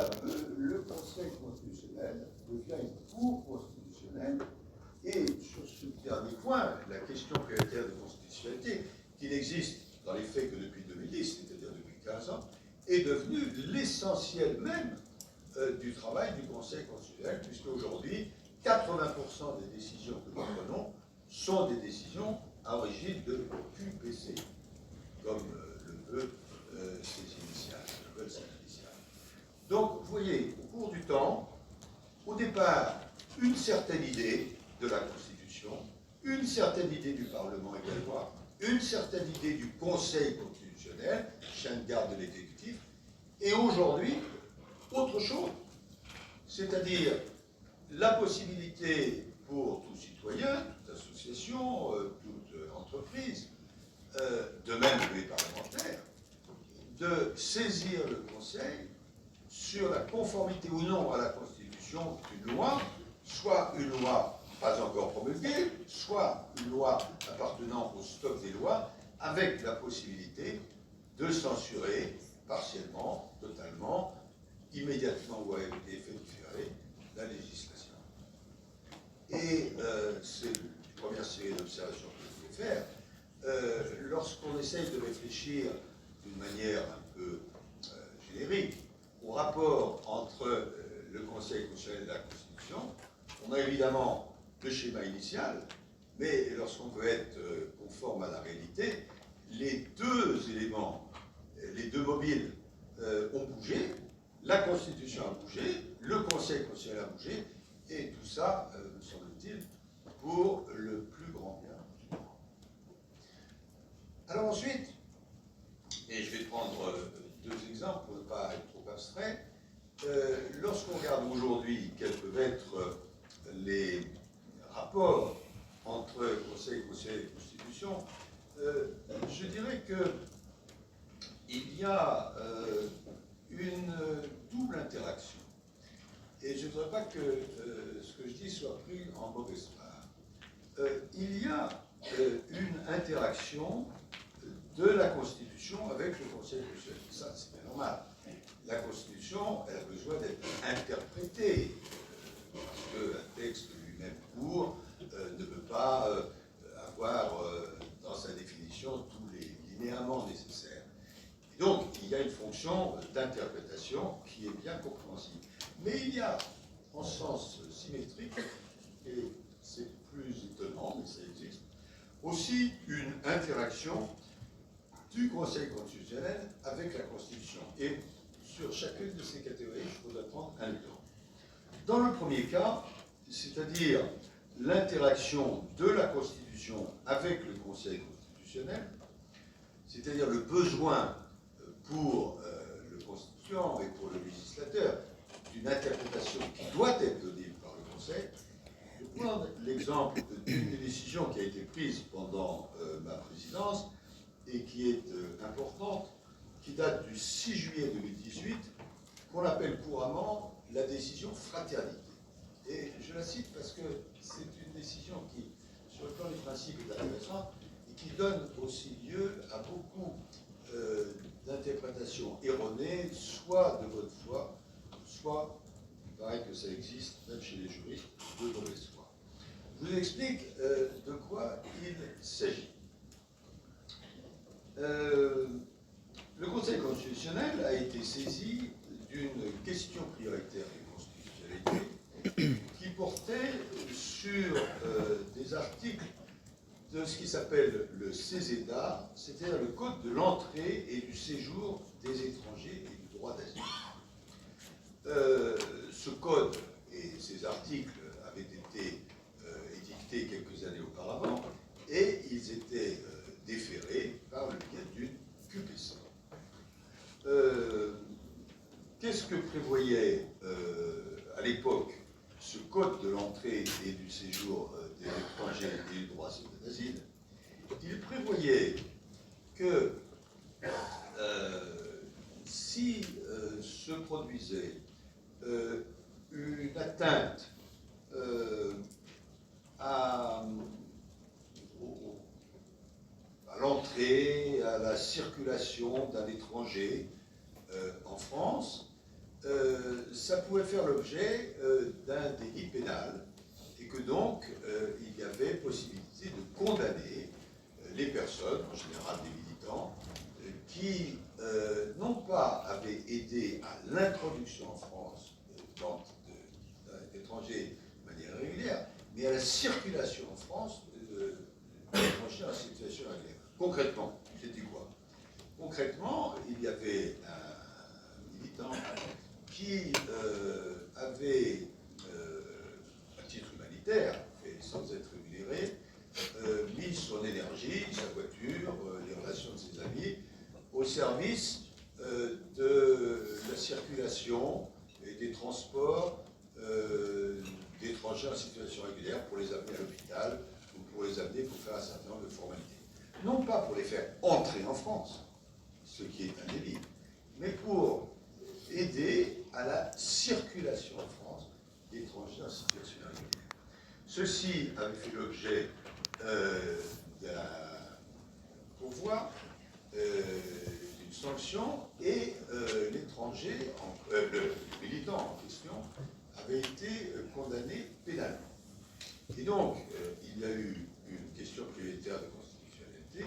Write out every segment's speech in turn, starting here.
peu, le Conseil constitutionnel devient une cour constitutionnelle. Et sur ce dernier point, la question prioritaire de constitutionnalité, qui n'existe dans les faits que depuis 2010, c'est-à-dire depuis 15 ans, est devenue l'essentiel même du travail du Conseil constitutionnel, puisque aujourd'hui, 80% des décisions que nous prenons sont des décisions à origine de QPC, comme le veut ses initiales, le veulent ses initiales. Donc, vous voyez, au cours du temps, au départ, une certaine idée de la Constitution, une certaine idée du Parlement également, une certaine idée du Conseil constitutionnel, chien de garde de l'exécutif, et aujourd'hui, autre chose, c'est-à-dire la possibilité pour tout citoyen, toute association, toute entreprise, de même que les parlementaires, de saisir le Conseil sur la conformité ou non à la Constitution d'une loi, soit une loi pas encore promulguée, soit une loi appartenant au stock des lois, avec la possibilité de censurer partiellement, totalement, immédiatement ou à effet différé, la législation. Et c'est la première série d'observations que je voulais faire. Lorsqu'on essaye de réfléchir d'une manière un peu générique au rapport entre le Conseil constitutionnel et la Constitution, on a évidemment le schéma initial, mais lorsqu'on veut être conforme à la réalité, les deux éléments, les deux mobiles ont bougé, la Constitution a bougé, le Conseil constitutionnel a bougé, et tout ça, me semble-t-il, pour le plus grand bien du monde. Alors ensuite, et je vais prendre deux exemples pour ne pas être trop abstrait, lorsqu'on regarde aujourd'hui quels peuvent être les rapports entre Conseil constitutionnel et Constitution, je dirais qu'il y a une double interaction. Et je ne voudrais pas que ce que je dis soit pris en mauvaise part. Il y a une interaction de la Constitution avec le Conseil constitutionnel. Ça, c'est bien normal. La Constitution, elle a besoin d'être interprétée, parce qu'un texte lui-même court ne peut pas avoir dans sa définition tous les linéaments nécessaires. Et donc, il y a une fonction d'interprétation qui est bien compréhensible. Mais il y a, en sens symétrique, et c'est plus étonnant, mais ça existe, aussi une interaction du Conseil constitutionnel avec la Constitution. Et sur chacune de ces catégories, je voudrais prendre un exemple. Dans le premier cas, c'est-à-dire l'interaction de la Constitution avec le Conseil constitutionnel, c'est-à-dire le besoin pour le constituant et pour le législateur d'une interprétation qui doit être donnée par le Conseil. Je vais prendre l'exemple d'une des décisions qui a été prise pendant ma présidence et qui est importante, qui date du 6 juillet 2018, qu'on appelle couramment la décision fraternité. Et je la cite parce que c'est une décision qui, sur le plan du principe, est intéressante et qui donne aussi lieu à beaucoup d'interprétations erronées, soit de bonne foi, soit, il paraît que ça existe, même chez les juristes, de mauvaise foi. Je vous explique de quoi il s'agit. Le Conseil constitutionnel a été saisi d'une question prioritaire de constitutionnalité qui portait sur des articles de ce qui s'appelle le CESEDA, c'est-à-dire le Code de l'entrée et du séjour des étrangers et du droit d'asile. Ce code et ces articles avaient été édictés quelques années auparavant et ils étaient déférés par le biais d'une QPC. Qu'est-ce que prévoyait à l'époque ce code de l'entrée et du séjour des étrangers et du droit d'asile? Il prévoyait que si se produisait une atteinte à l'entrée, à la circulation d'un étranger en France, ça pouvait faire l'objet d'un délit pénal, et que donc il y avait possibilité de condamner les personnes, en général des militants, qui non pas avaient aidé à l'introduction en France d'étrangers de manière régulière, mais à la circulation en France d'étrangers en situation régulière. Concrètement, c'était quoi? Concrètement, il y avait un militant qui avait, à titre humanitaire, et sans être rémunéré, mis son énergie, sa voiture, les relations de ses amis, au service de la circulation et des transports d'étrangers en situation régulière pour les amener à l'hôpital ou pour les amener pour faire un certain nombre de formalités. Non pas pour les faire entrer en France, ce qui est un délit, mais pour aider à la circulation en France d'étrangers en situation régulière. Ceci avait fait l'objet d'un pourvoi, d'une sanction, et l'étranger, le militant en question, avait été condamné pénalement. Et donc, il y a eu une question prioritaire de constitutionnalité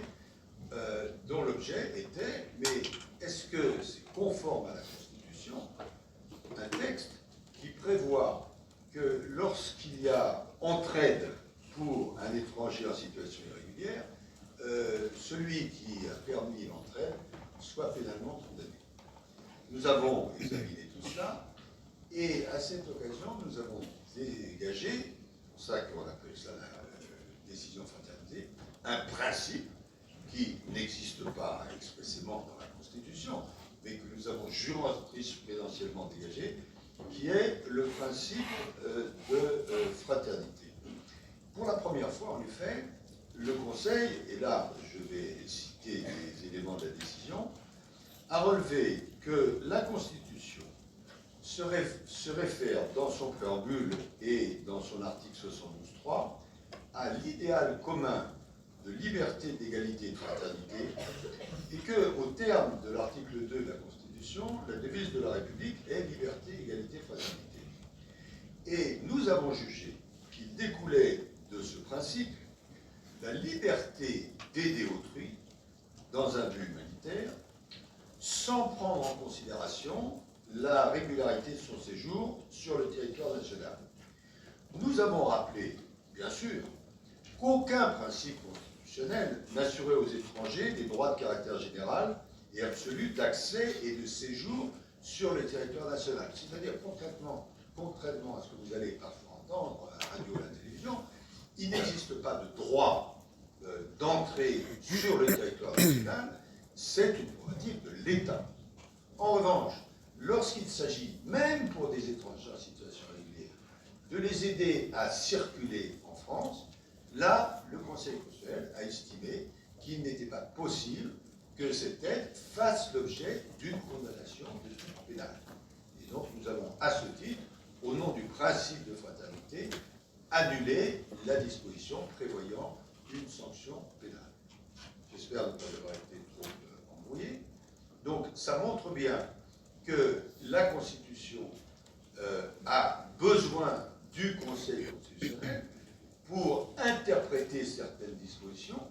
dont l'objet était, mais est-ce que c'est conforme à la Constitution, un texte qui prévoit que lorsqu'il y a entraide pour un étranger en situation irrégulière, celui qui a permis l'entraide soit pénalement condamné. Nous avons examiné tout cela, et à cette occasion, nous avons dégagé, c'est pour ça qu'on appelle ça la décision fraternité, un principe qui n'existe pas expressément dans la Constitution, mais que nous avons jurisprudentiellement dégagé, qui est le principe de fraternité. Pour la première fois, en effet, le Conseil, et là je vais citer les éléments de la décision, a relevé que la Constitution se réfère dans son préambule et dans son article 72.3 à l'idéal commun de liberté, d'égalité et de fraternité, et qu'au terme de l'article 2 de la Constitution, la devise de la République est liberté, égalité, fraternité. Et nous avons jugé qu'il découlait de ce principe la liberté d'aider autrui dans un but humanitaire, sans prendre en considération la régularité de son séjour sur le territoire national. Nous avons rappelé, bien sûr, qu'aucun principe constitutionnel n'assurait aux étrangers des droits de caractère général et absolu d'accès et de séjour sur le territoire national. C'est-à-dire, contrairement à ce que vous allez parfois entendre à la radio ou à la télévision, il n'existe pas de droit d'entrée sur le territoire national, c'est une prérogative de l'État. En revanche, lorsqu'il s'agit, même pour des étrangers en situation régulière, de les aider à circuler en France, là, le Conseil constitutionnel a estimé qu'il n'était pas possible que cette aide fasse l'objet d'une condamnation de type pénal. Et donc, nous avons, à ce titre, au nom du principe de fraternité, annulé la disposition prévoyant une sanction pénale. J'espère ne pas avoir été trop embrouillé. Donc, ça montre bien que la Constitution a besoin du Conseil constitutionnel pour interpréter certaines dispositions,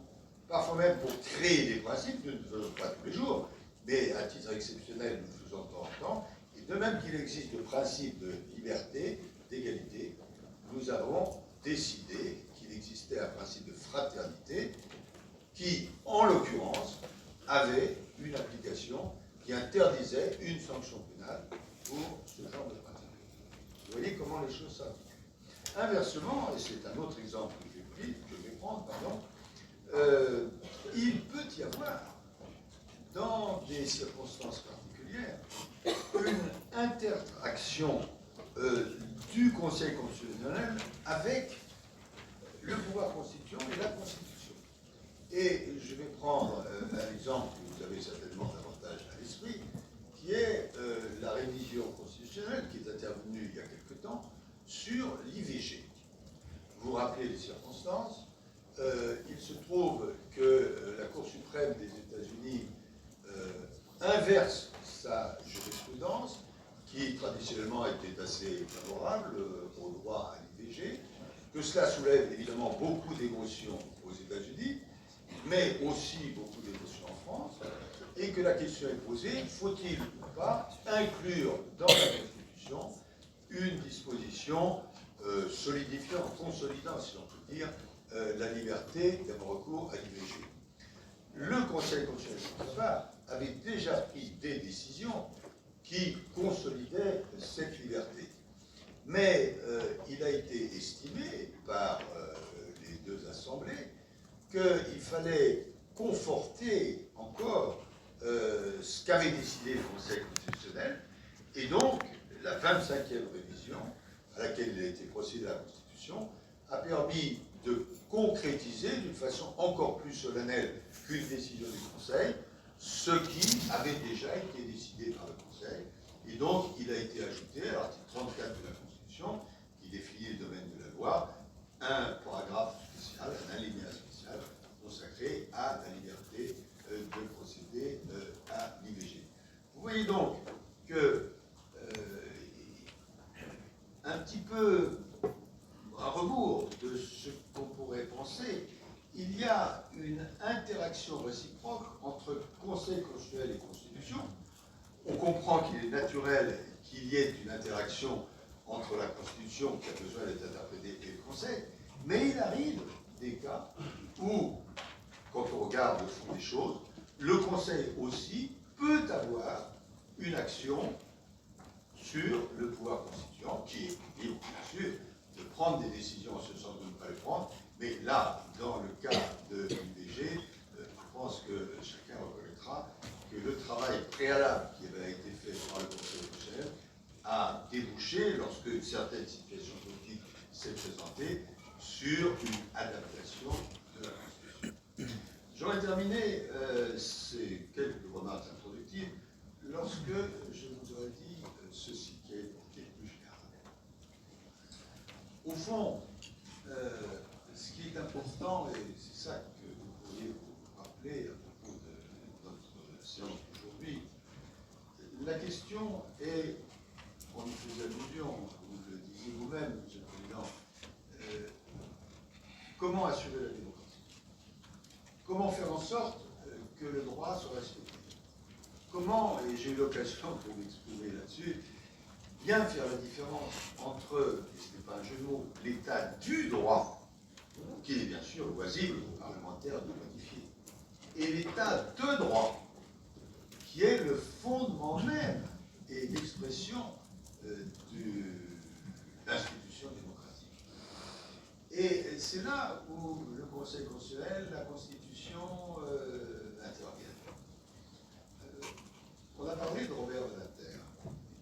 parfois même pour créer des principes. Nous ne le faisons pas tous les jours, mais à titre exceptionnel, nous le faisons de temps en temps. Et de même qu'il existe le principe de liberté, d'égalité, nous avons décidé qu'il existait un principe de fraternité qui, en l'occurrence, avait une application qui interdisait une sanction pénale pour ce genre de pratique. Vous voyez comment les choses s'appliquent. Inversement, et c'est un autre exemple que je vais prendre, il peut y avoir, dans des circonstances particulières, une interaction du Conseil constitutionnel avec le pouvoir constituant et la Constitution. Et je vais prendre un exemple que vous avez certainement davantage à l'esprit, qui est la révision constitutionnelle qui est intervenue il y a quelque temps sur l'IVG. Vous vous rappelez les circonstances. Il se trouve que la Cour suprême des États-Unis inverse sa jurisprudence, qui qui traditionnellement était assez favorable au droit à l'IVG, que cela soulève évidemment beaucoup d'émotions aux États-Unis, mais aussi beaucoup d'émotions en France, et que la question est posée, faut-il ou pas inclure dans la Constitution une disposition solidifiant, consolidant, si l'on peut dire, la liberté d'avoir recours à l'IVG. Le Conseil constitutionnel avait déjà pris des décisions qui consolidaient cette liberté. Mais il a été estimé par les deux assemblées qu'il fallait conforter encore ce qu'avait décidé le Conseil constitutionnel, et donc la 25e révision à laquelle il a été procédé à la Constitution a permis de concrétiser d'une façon encore plus solennelle qu'une décision du Conseil ce qui avait déjà été décidé par le Conseil, et donc il a été ajouté à l'article 34 de la Constitution, qui définit le domaine de la loi, un paragraphe spécial, un alinéa spécial consacré à la liberté de procéder à l'IVG. Vous voyez donc que, un petit peu à rebours de ce qu'on pourrait penser, il y a une interaction réciproque entre Conseil constitutionnel et Constitution. On comprend qu'il est naturel qu'il y ait une interaction entre la Constitution, qui a besoin d'être interprétée, et le Conseil, mais il arrive des cas où, quand on regarde le fond des choses, le Conseil aussi peut avoir une action sur le pouvoir constituant, qui est libre, bien sûr, de prendre des décisions en ce sens de ne pas les prendre, mais là, dans le cas de l'IVG, je pense que chacun reconnaîtra que le travail préalable qui avait été fait par le Conseil constitutionnel a débouché, lorsque une certaine situation politique s'est présentée, sur une adaptation de la Constitution. J'aurais terminé ces quelques remarques introductives lorsque je vous aurais dit ceci, qui est plus général. Au fond, ce qui est important, et c'est ça que vous pourriez vous rappeler à propos de notre séance d'aujourd'hui, la question est, on y faisait allusion, vous le disiez vous-même, M. le Président, comment assurer la démocratie? Comment faire en sorte que le droit soit respecté? Comment, et j'ai eu l'occasion de m'exprimer là-dessus, bien faire la différence entre, et ce n'est pas un jeu de mots, l'état du droit, qui est bien sûr loisible aux parlementaires de modifier, et l'état de droit, qui est le fondement même et l'expression de l'institution démocratique. Et c'est là où le Conseil constitutionnel, la Constitution interviennent. On a parlé de Robert Badinter,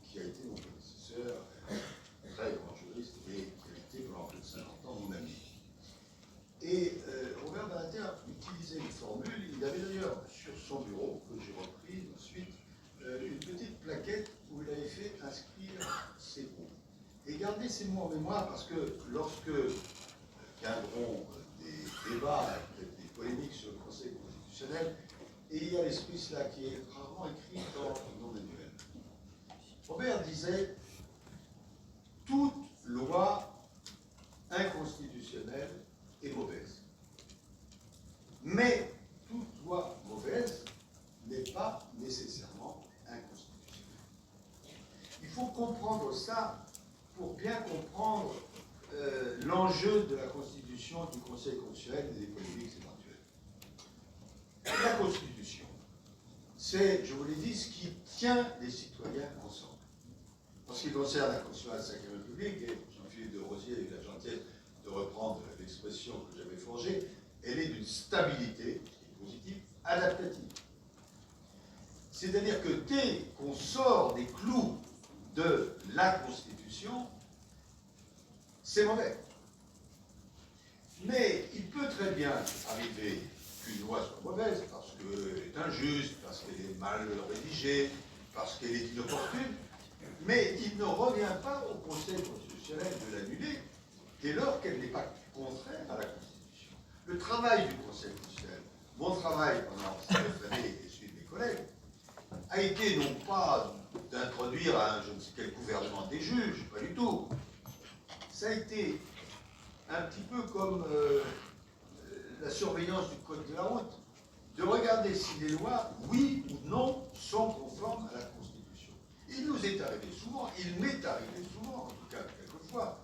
qui a été mon prédécesseur, très grand juriste, et qui a été pendant plus de 50 ans mon ami. Et Robert Badinter utilisait une formule, il avait d'ailleurs sur son bureau, que j'ai repris ensuite, une petite plaquette où il avait fait inscrire ces mots. Et gardez ces mots en mémoire parce que lorsque viendront des débats, peut-être des polémiques sur le Conseil constitutionnel, et il y a l'esprit cela qui est rarement écrit dans nos manuels. Robert disait « Toute loi inconstitutionnelle est mauvaise. Mais toute loi mauvaise n'est pas nécessairement inconstitutionnelle. » Il faut comprendre ça pour bien comprendre l'enjeu de la Constitution, du Conseil constitutionnel et des polémiques éventuelles. La Constitution, c'est, je vous l'ai dit, ce qui tient les citoyens ensemble. En ce qui concerne la Constitution de la Ve République, et Jean-Philippe de Rosier a eu la gentillesse de reprendre l'expression que j'avais forgée, elle est d'une stabilité positive, adaptative. C'est-à-dire que dès qu'on sort des clous de la Constitution, c'est mauvais. Mais il peut très bien arriver qu'une loi soit mauvaise parce qu'elle est injuste, parce qu'elle est mal rédigée, parce qu'elle est inopportune, mais il ne revient pas au Conseil constitutionnel de l'annuler dès lors qu'elle n'est pas contraire à la Constitution. Le travail du Conseil constitutionnel, mon travail pendant 9 années et celui de mes collègues, a été non pas d'introduire je ne sais quel gouvernement des juges, pas du tout. Ça a été un petit peu comme la surveillance du code de la route, de regarder si les lois, oui ou non, sont conformes à la Constitution. Il nous est arrivé souvent, il m'est arrivé souvent, en tout cas quelquefois,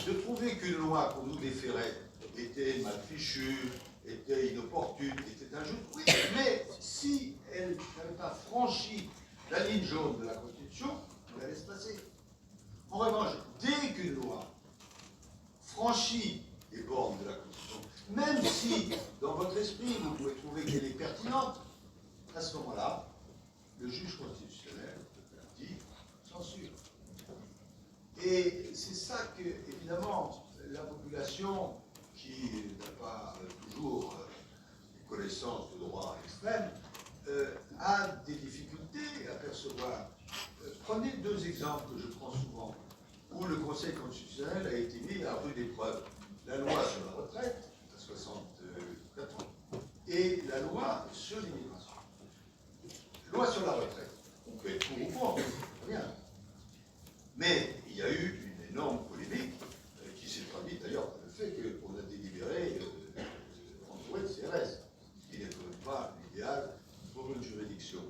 de trouver qu'une loi qu'on nous déférait était mal fichue, était inopportune, était injuste, oui, mais si elle n'avait pas franchi la ligne jaune de la Constitution, on la laisse passer. En revanche, dès qu'une loi franchit les bornes de la Constitution, même si, dans votre esprit, vous pouvez trouver qu'elle est pertinente, à ce moment-là, le juge constitutionnel dit censure. Et c'est ça que, évidemment, la population, qui n'a pas toujours des connaissances de droit extrême, a des difficultés à percevoir. Prenez deux exemples que je prends souvent, où le Conseil constitutionnel a été mis à rude épreuve. La loi sur la retraite, à 64 ans, et la loi sur l'immigration. Loi sur la retraite, on peut être pour ou contre, très bien. Mais il y a eu une énorme polémique qui s'est traduite d'ailleurs par le fait qu'on a délibéré entouré de CRS, ce qui n'est quand même pas l'idéal pour une juridiction.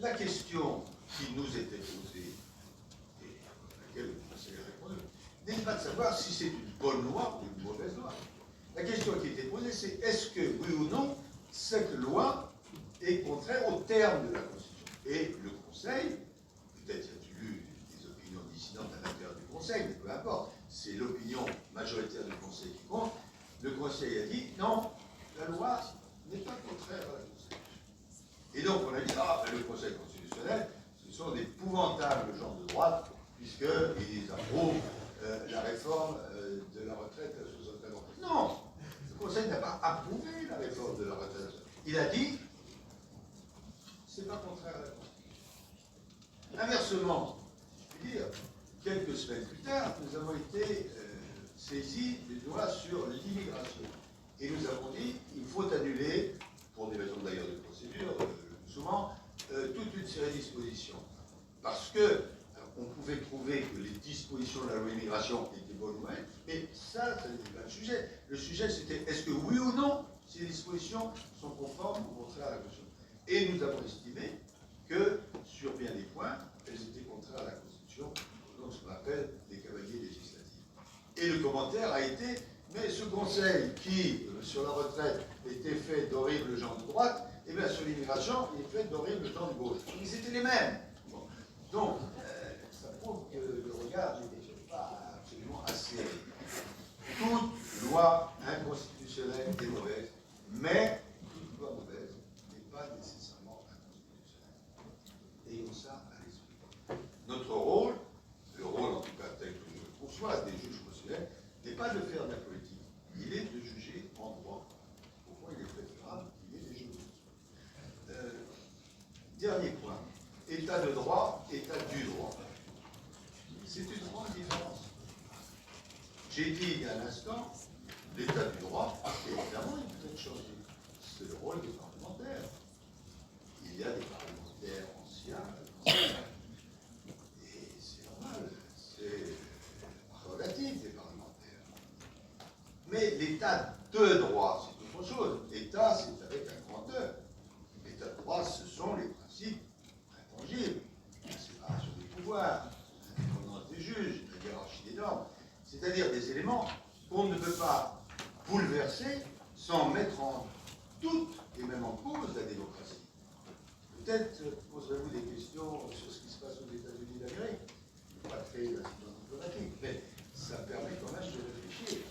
La question qui nous était posée, et à laquelle le Conseil a répondu, n'est pas de savoir si c'est une bonne loi ou une mauvaise loi. La question qui était posée, c'est est-ce que, oui ou non, cette loi est contraire aux termes de la Constitution. Et le Conseil, peut-être y a-t-il eu des opinions dissidentes à l'intérieur du Conseil, mais peu importe, c'est l'opinion majoritaire du Conseil qui compte. Le Conseil a dit non, la loi n'est pas contraire à la Constitution. Et donc on a dit le Conseil constitutionnel, ce sont d'épouvantables gens de droite, puisqu'ils approuvent la réforme de la retraite à 64 ans. Non, le Conseil n'a pas approuvé la réforme de la retraite. Il a dit c'est pas contraire à la Constitution. Inversement, si je puis dire, quelques semaines plus tard, nous avons été saisis d'une loi sur l'immigration. Et nous avons dit qu'il faut annuler, pour des raisons d'ailleurs de procédure, souvent, toute une série de dispositions. Parce que on pouvait trouver que les dispositions de la loi immigration étaient bonnes ou mauvaises, mais ça n'était pas le sujet. Le sujet, c'était est-ce que oui ou non, ces dispositions sont conformes ou contraires à la Constitution. Et nous avons estimé que, sur bien des points, elles étaient contraires à la Constitution, donc ce qu'on appelle des cavaliers législatifs. Et le commentaire a été, mais ce Conseil qui, sur la retraite, était fait d'horribles gens de droite, et bien sur l'immigration, il est fait d'horribles gens de gauche. Mais c'était les mêmes. Bon. Donc, ça prouve que le regard n'était pas absolument assez. Toute loi inconstitutionnelle est mauvaise, mais toute loi mauvaise n'est pas nécessairement inconstitutionnelle. Ayons ça à l'esprit. Notre rôle, le rôle en tout cas tel que je le conçois des juges constitutionnels, n'est pas de faire de la politique. Il est de juger en droit. Pourquoi il est préférable qu'il y ait des juges. Dernier point. État de droit, état du droit. C'est une grande différence. J'ai dit il y a un instant, l'état du droit, évidemment, il peut être changé. C'est le rôle des parlementaires. Il y a des parlementaires anciens, et c'est normal, c'est la prérogative des parlementaires. Mais l'état de droit, c'est autre chose. État, c'est avec un grand E. L'état de droit, ce sont les principes intangibles. La séparation des pouvoirs, l'indépendance des juges, la hiérarchie des normes. C'est-à-dire des éléments qu'on ne peut pas bouleverser sans mettre en doute et même en cause la démocratie. Peut-être poserez-vous des questions sur ce qui se passe aux États-Unis d'Amérique. Je ne vais pas créer l'incident diplomatique, mais ça permet quand même de réfléchir.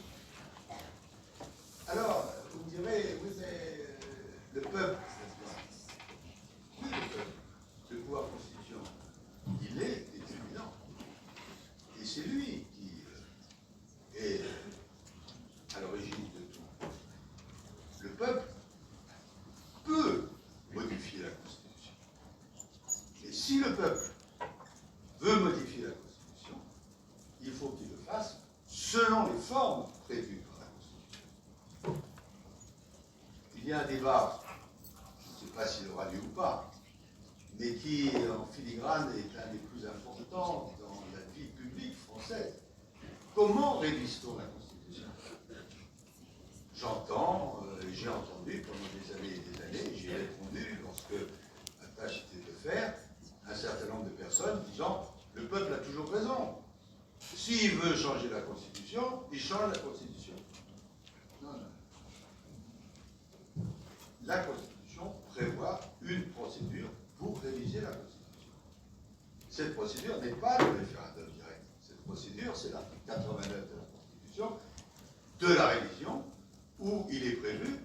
Alors, vous me direz, oui, mais le peuple, oui, le peuple, le pouvoir constituant, il est déterminant. Et c'est lui qui est à l'origine de tout. Le peuple peut modifier la Constitution. Et si le peuple veut modifier la Constitution, il faut qu'il le fasse selon les formes prévues par la Constitution. Il y a un débat, je ne sais pas s'il aura lieu ou pas, comment révise-t-on la Constitution? J'entends, j'ai entendu pendant des années et des années, j'ai répondu lorsque ma tâche était de faire, un certain nombre de personnes disant « le peuple a toujours raison. S'il veut changer la Constitution, il change la Constitution. » Non, non. La Constitution prévoit une procédure pour réviser la Constitution. Cette procédure n'est pas le référendum direct. Cette procédure, c'est l'article 89 de la Constitution, de la révision, où il est prévu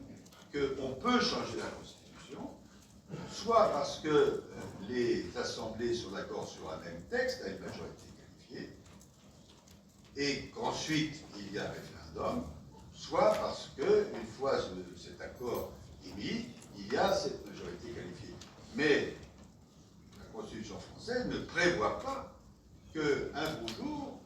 qu'on peut changer la Constitution, soit parce que les assemblées sont d'accord sur un même texte à une majorité qualifiée, et qu'ensuite il y a un référendum, soit parce qu'une fois cet accord émis, il y a cette majorité qualifiée. Mais la Constitution française ne prévoit pas qu'un beau jour,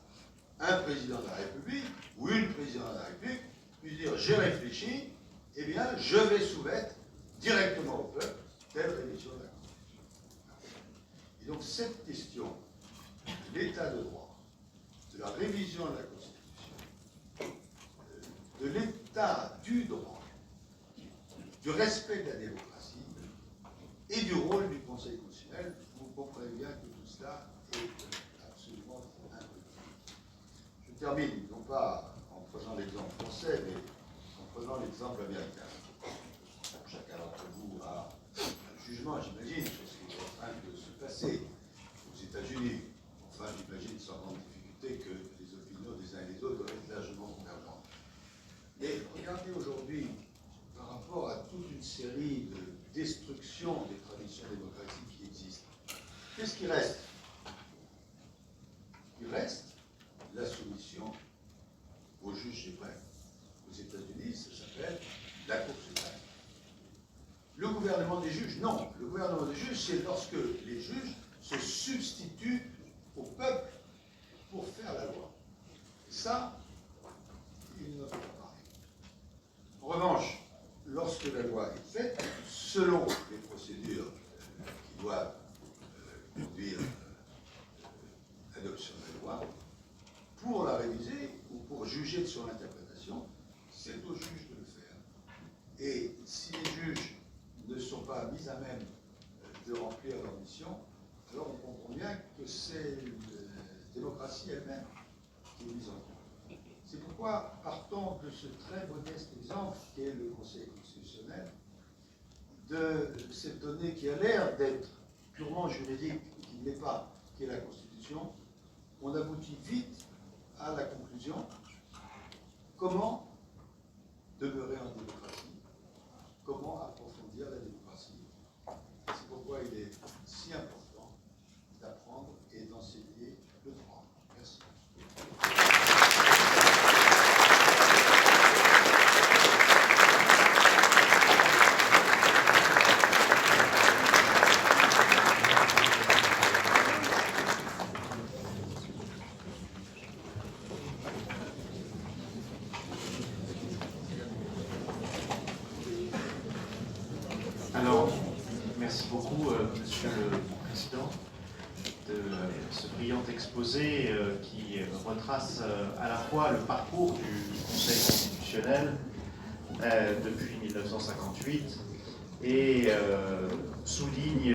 un président de la République ou une présidente de la République puisse dire « j'ai réfléchi, eh bien je vais soumettre directement au peuple telle révision de la Constitution ». Et donc cette question de l'état de droit, de la révision de la Constitution, de l'état du droit, du respect de la démocratie et du rôle du Conseil constitutionnel, vous comprenez bien que tout cela est absolument impossible. Je termine, non pas en prenant l'exemple français, mais en prenant l'exemple américain. Chacun d'entre vous a un jugement, j'imagine, sur ce qui est en train de se passer aux États-Unis. Enfin, j'imagine sans grande difficulté que les opinions des uns et des autres doivent être largement convergentes. Mais regardez aujourd'hui, par rapport à toute une série de destructions des traditions démocratiques qui existent, qu'est-ce qui reste? Il reste la soumission aux juges suprêmes. Aux États-Unis, ça s'appelle la Cour suprême. Le gouvernement des juges, non. Le gouvernement des juges, c'est lorsque les juges se substituent au peuple pour faire la loi. Et ça, il ne peut pas parler. En revanche, lorsque la loi est faite, selon les procédures qui doivent conduire l'adoption de la loi, pour la réviser ou pour juger de son interprétation, c'est au juge de le faire. Et si les juges ne sont pas mis à même de remplir leur mission, alors on comprend bien que c'est la démocratie elle-même qui est mise en cause. C'est pourquoi, partant de ce très modeste exemple qu'est le Conseil constitutionnel, de cette donnée qui a l'air d'être purement juridique, qui ne l'est pas, qui est la Constitution, on aboutit vite à la conclusion comment demeurer en démocratie, comment approfondir la démocratie. C'est pourquoi il est si important d'apprendre et d'enseigner le droit. Merci. Alors, merci beaucoup, Monsieur le Président, de ce brillant exposé qui retrace à la fois le parcours du Conseil constitutionnel depuis 1958 et souligne